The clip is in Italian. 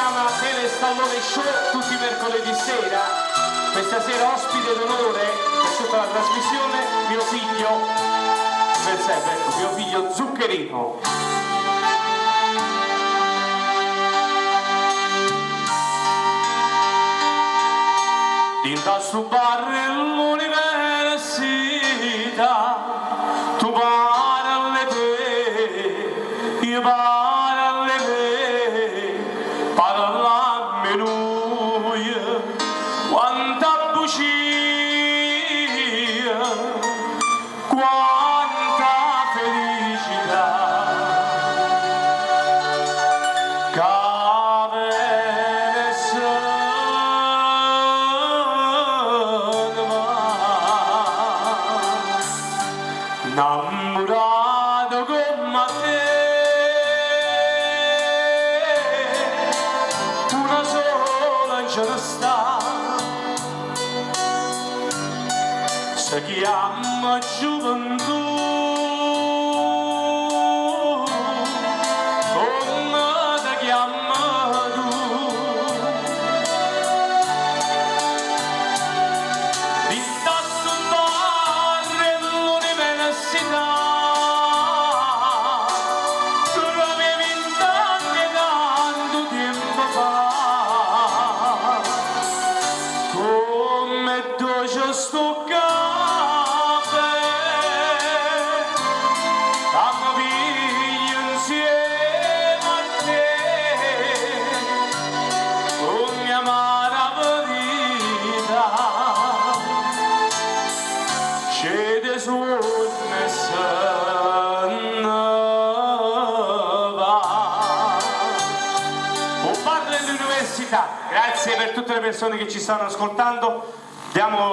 chiama Telestallone Show, tutti i mercoledì sera. Questa sera ospite d'onore per tutta la trasmissione mio figlio, ecco, mio figlio Zuccherino. Dinta stu bar l'università, tu parli te, io parlo te, parlammi noi, quanta bugia, quanta felicità, innamorato come te, una sola ce ne sta, si chiama gioventù, come ti chiama tu? Sto caffè, stiamo via insieme a te, ogni amara vita, scende su me se ne va. Un bar dell'università, grazie per tutte le persone che ci stanno ascoltando. Diamo